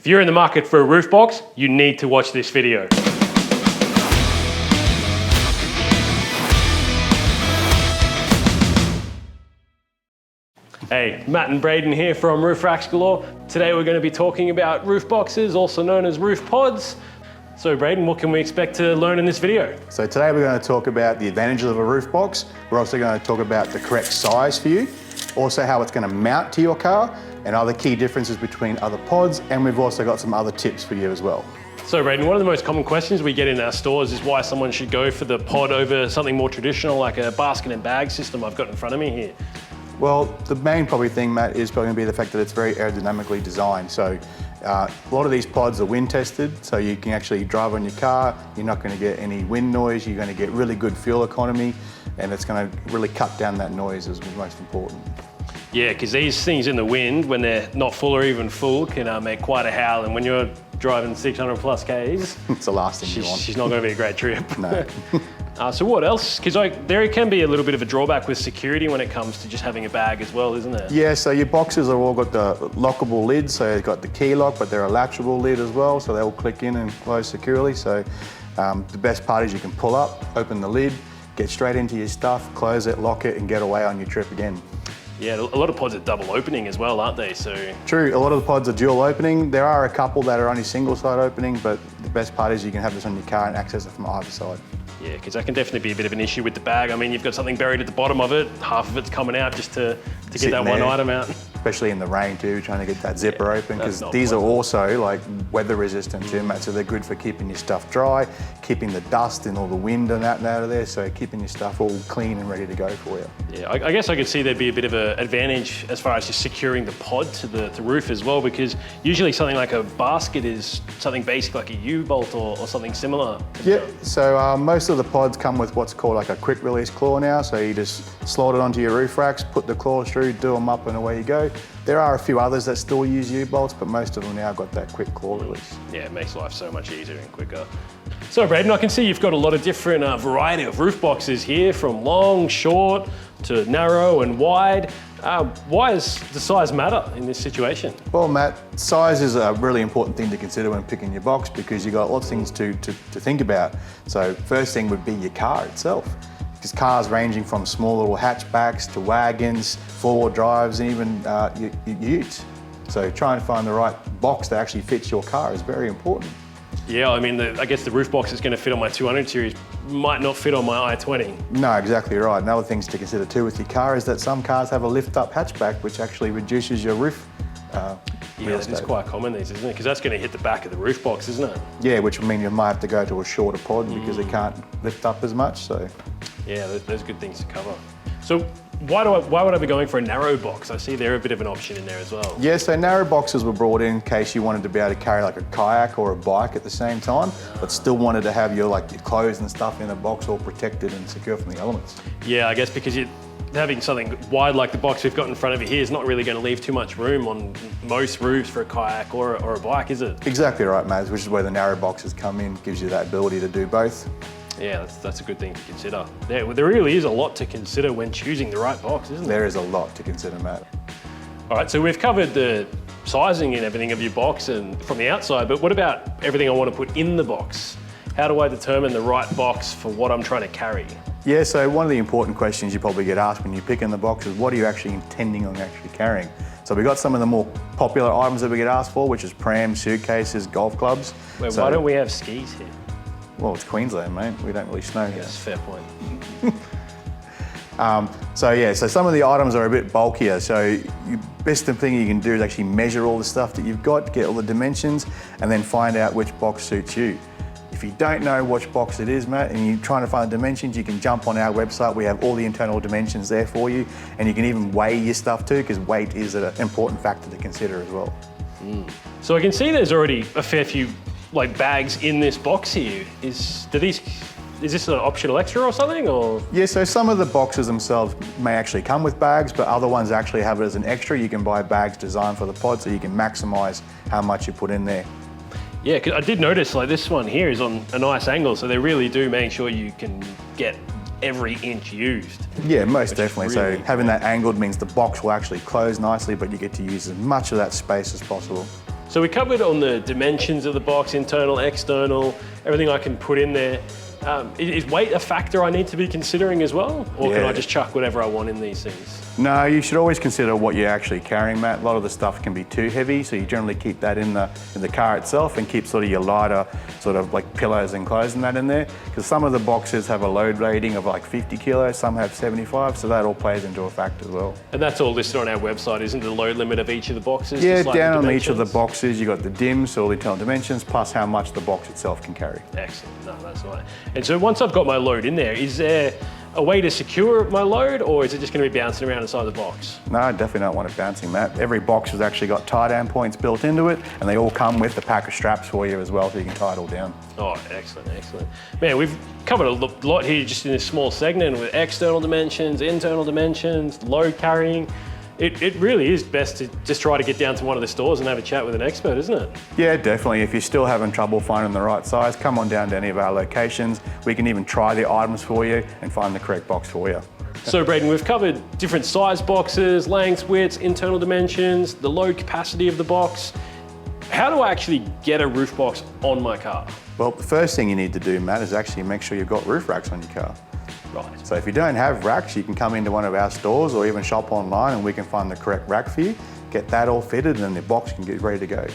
If you're in the market for a roof box, you need to watch this video. Hey, Matt and Braden here from Roof Racks Galore. Today we're going to be talking about roof boxes, also known as roof pods. So Braden, what can we expect to learn in this video? So today we're going to talk about the advantages of a roof box. We're also going to talk about the correct size for you, also how it's going to mount to your car, and other key differences between other pods, and we've also got some other tips for you as well. So Braden, one of the most common questions we get in our stores is why someone should go for the pod over something more traditional like a basket and bag system I've got in front of me here. Well, the main probably thing, Matt, is probably going to be the fact that it's very aerodynamically designed. So a lot of these pods are wind tested, so you can actually drive on your car, you're not going to get any wind noise, you're going to get really good fuel economy, and it's going to really cut down that noise is most important. Yeah, because these things in the wind, when they're not full or even full, can make quite a howl, and when you're driving 600 plus Ks, it's the last thing you want. She's not going to be a great trip. No. So what else? Because there can be a little bit of a drawback with security when it comes to just having a bag as well, isn't there? Yeah, so your boxes are all got the lockable lids, so they've got the key lock, but they're a latchable lid as well, so they all click in and close securely. So the best part is you can pull up, open the lid, get straight into your stuff, close it, lock it, and get away on your trip again. Yeah, a lot of pods are double opening as well, aren't they? So true, a lot of the pods are dual opening. There are a couple that are only single side opening, but the best part is you can have this on your car and access it from either side. Yeah, because that can definitely be a bit of an issue with the bag. I mean, you've got something buried at the bottom of it, half of it's coming out just to get that one item out. Especially in the rain too, trying to get that zipper open, because these are also like weather resistant too, Matt, so they're good for keeping your stuff dry, keeping the dust and all the wind and that out of there, so keeping your stuff all clean and ready to go for you. Yeah, I guess I could see there'd be a bit of an advantage as far as just securing the pod to the roof as well, because usually something like a basket is something basic like a U-bolt or something similar. Yeah, so most of the pods come with what's called like a quick release claw now, so you just slide it onto your roof racks, put the claws through, do them up and away you go. There are a few others that still use U-bolts, but most of them now got that quick claw release. Yeah, it makes life so much easier and quicker. So Braden, I can see you've got a lot of different variety of roof boxes here, from long, short, to narrow and wide. Why does the size matter in this situation? Well, Matt, size is a really important thing to consider when picking your box, because you've got lots of things to think about. So first thing would be your car itself. Because cars ranging from small little hatchbacks to wagons, four-wheel drives, and even your utes. So trying to find the right box that actually fits your car is very important. Yeah, I mean, I guess the roof box that's going to fit on my 200 series might not fit on my i20. No, exactly right. And other things to consider too with your car is that some cars have a lift-up hatchback, which actually reduces your roof. Yeah, that is quite common these, isn't it? Because that's going to hit the back of the roof box, isn't it? Yeah, which would mean you might have to go to a shorter pod because it can't lift up as much. So yeah, there's good things to cover. So why would I be going for a narrow box? I see they're a bit of an option in there as well. Yeah, so narrow boxes were brought in case you wanted to be able to carry like a kayak or a bike at the same time, but still wanted to have your clothes and stuff in a box all protected and secure from the elements. Yeah, I guess because having something wide like the box we've got in front of you here is not really going to leave too much room on most roofs for a kayak or a bike, is it? Exactly right, Maz, which is where the narrow boxes come in, gives you that ability to do both. Yeah, that's a good thing to consider. There really is a lot to consider when choosing the right box, isn't there? There is a lot to consider, Matt. All right, so we've covered the sizing and everything of your box and from the outside, but what about everything I want to put in the box? How do I determine the right box for what I'm trying to carry? Yeah, so one of the important questions you probably get asked when you pick in the box is what are you actually intending on actually carrying? So we got some of the more popular items that we get asked for, which is prams, suitcases, golf clubs. Wait, why don't we have skis here? Well, it's Queensland, mate. We don't really snow here. That's a fair point. So some of the items are a bit bulkier. So the best thing you can do is actually measure all the stuff that you've got, get all the dimensions, and then find out which box suits you. If you don't know which box it is, Matt, and you're trying to find the dimensions, you can jump on our website. We have all the internal dimensions there for you, and you can even weigh your stuff too, because weight is an important factor to consider as well. So I can see there's already a fair few bags in this box here. Is this an optional extra or something, or? Yeah, so some of the boxes themselves may actually come with bags, but other ones actually have it as an extra. You can buy bags designed for the pod, so you can maximize how much you put in there. Yeah, 'cause I did notice this one here is on a nice angle, so they really do make sure you can get every inch used. Yeah, most definitely. Really so having that angled means the box will actually close nicely, but you get to use as much of that space as possible. So we covered on the dimensions of the box, internal, external, everything I can put in there. Is weight a factor I need to be considering as well? Or can I just chuck whatever I want in these things? No, you should always consider what you're actually carrying, Matt. A lot of the stuff can be too heavy, so you generally keep that in the car itself and keep sort of your lighter sort of like pillows and clothes and that in there. Because some of the boxes have a load rating of like 50 kilos, some have 75, so that all plays into a factor as well. And that's all listed on our website, isn't it? The load limit of each of the boxes? Yeah, down on each of the boxes, you've got the DIMs, all the internal dimensions, plus how much the box itself can carry. Excellent, no, that's right. And so once I've got my load in there, is there a way to secure my load, or is it just going to be bouncing around inside the box? No, I definitely don't want it bouncing, Matt. Every box has actually got tie-down points built into it, and they all come with a pack of straps for you as well, so you can tie it all down. Oh, excellent, excellent. Man, we've covered a lot here just in this small segment with external dimensions, internal dimensions, load carrying. It really is best to just try to get down to one of the stores and have a chat with an expert, isn't it? Yeah, definitely. If you're still having trouble finding the right size, come on down to any of our locations. We can even try the items for you and find the correct box for you. So Braden, we've covered different size boxes, lengths, widths, internal dimensions, the load capacity of the box. How do I actually get a roof box on my car? Well, the first thing you need to do, Matt, is actually make sure you've got roof racks on your car. Right. So if you don't have racks, you can come into one of our stores or even shop online and we can find the correct rack for you, get that all fitted, and then the box can get ready to go.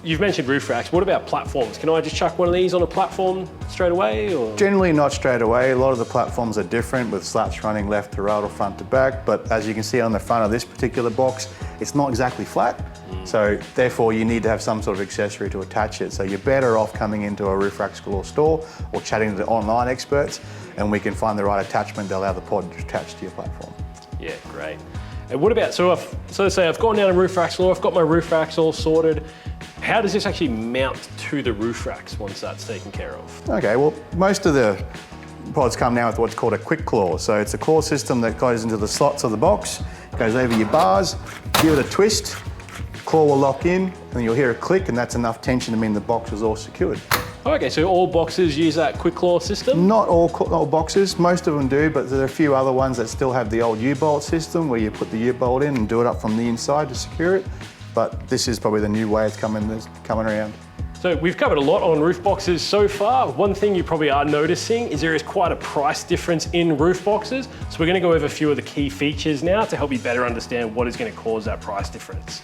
You've mentioned roof racks. What about platforms? Can I just chuck one of these on a platform straight away? Or? Generally not straight away. A lot of the platforms are different with slats running left to right or front to back, but as you can see on the front of this particular box, it's not exactly flat. So therefore you need to have some sort of accessory to attach it. So you're better off coming into a Roof Racks Galore store or chatting to the online experts, and we can find the right attachment to allow the pod to attach to your platform. Yeah, great. And what about, so let's say I've gone down to Roof Racks Galore, I've got my roof racks all sorted. How does this actually mount to the roof racks once that's taken care of? Okay, well, most of the pods come now with what's called a quick claw. So it's a claw system that goes into the slots of the box, goes over your bars, give it a twist, claw will lock in, and you'll hear a click, and that's enough tension to mean the box is all secured. Okay, so all boxes use that quick claw system? Not all boxes, most of them do, but there are a few other ones that still have the old U-bolt system where you put the U-bolt in and do it up from the inside to secure it. But this is probably the new way it's coming around. So we've covered a lot on roof boxes so far. One thing you probably are noticing is there is quite a price difference in roof boxes. So we're going to go over a few of the key features now to help you better understand what is going to cause that price difference.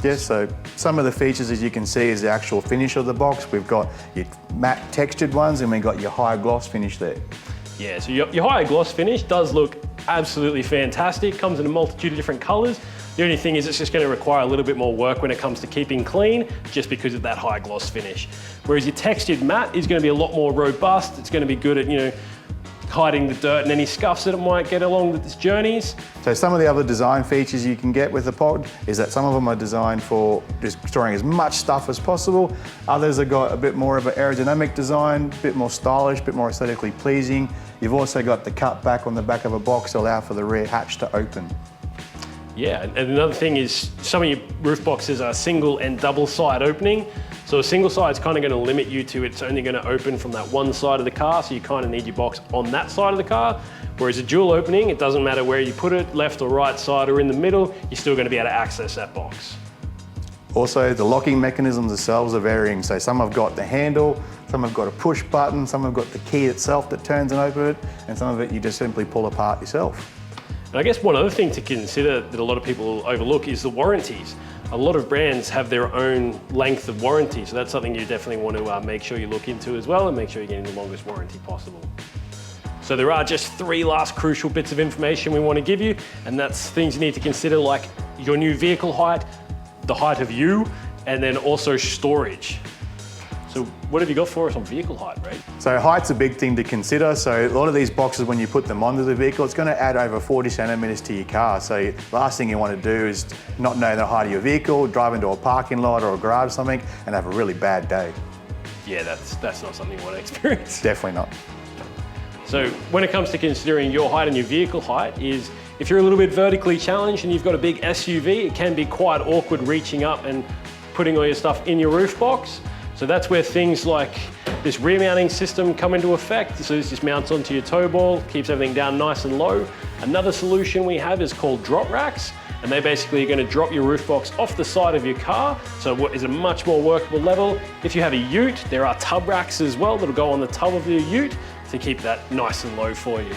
Yes, so some of the features, as you can see, is the actual finish of the box. We've got your matte textured ones and we've got your high gloss finish there. Yeah, so your higher gloss finish does look absolutely fantastic. Comes in a multitude of different colors. The only thing is it's just going to require a little bit more work when it comes to keeping clean, just because of that high gloss finish. Whereas your textured matte is going to be a lot more robust. It's going to be good at, hiding the dirt and any scuffs that it might get along its journeys. So some of the other design features you can get with the pod is that some of them are designed for just storing as much stuff as possible. Others have got a bit more of an aerodynamic design, a bit more stylish, a bit more aesthetically pleasing. You've also got the cut back on the back of a box to allow for the rear hatch to open. Yeah, and another thing is some of your roof boxes are single and double side opening. So a single side is kind of going to limit you to it's only going to open from that one side of the car, so you kind of need your box on that side of the car. Whereas a dual opening, it doesn't matter where you put it, left or right side or in the middle, you're still going to be able to access that box. Also, the locking mechanisms themselves are varying. So some have got the handle, some have got a push button, some have got the key itself that turns and opens it, and some of it you just simply pull apart yourself. And I guess one other thing to consider that a lot of people overlook is the warranties. A lot of brands have their own length of warranty, so that's something you definitely want to make sure you look into as well and make sure you're getting the longest warranty possible. So there are just 3 last crucial bits of information we want to give you, and that's things you need to consider, like your new vehicle height, the height of you, and then also storage. So what have you got for us on vehicle height, right? So height's a big thing to consider. So a lot of these boxes, when you put them onto the vehicle, it's going to add over 40 centimetres to your car. So the last thing you want to do is not know the height of your vehicle, drive into a parking lot or a garage or something, and have a really bad day. Yeah, that's not something you want to experience. Definitely not. So when it comes to considering your height and your vehicle height is, if you're a little bit vertically challenged and you've got a big SUV, it can be quite awkward reaching up and putting all your stuff in your roof box. So that's where things like this rear mounting system come into effect. So this just mounts onto your tow ball, keeps everything down nice and low. Another solution we have is called drop racks, and they basically are going to drop your roof box off the side of your car, so what is a much more workable level. If you have a ute, there are tub racks as well that'll go on the tub of your ute to keep that nice and low for you.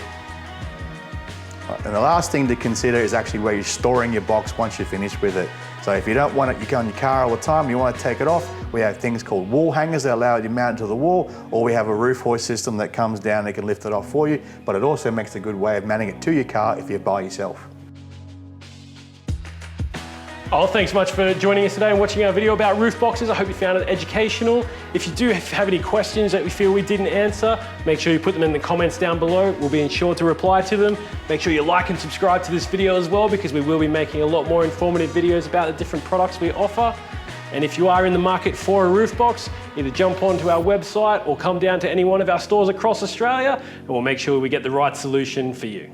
And the last thing to consider is actually where you're storing your box once you're finished with it. So if you don't want it, you go in your car all the time, you want to take it off, we have things called wall hangers that allow you to mount it to the wall, or we have a roof hoist system that comes down and can lift it off for you, but it also makes a good way of mounting it to your car if you're by yourself. Oh, thanks so much for joining us today and watching our video about roof boxes. I hope you found it educational. If you do have any questions that you feel we didn't answer, make sure you put them in the comments down below. We'll be sure to reply to them. Make sure you like and subscribe to this video as well, because we will be making a lot more informative videos about the different products we offer. And if you are in the market for a roof box, either jump onto our website or come down to any one of our stores across Australia, and we'll make sure we get the right solution for you.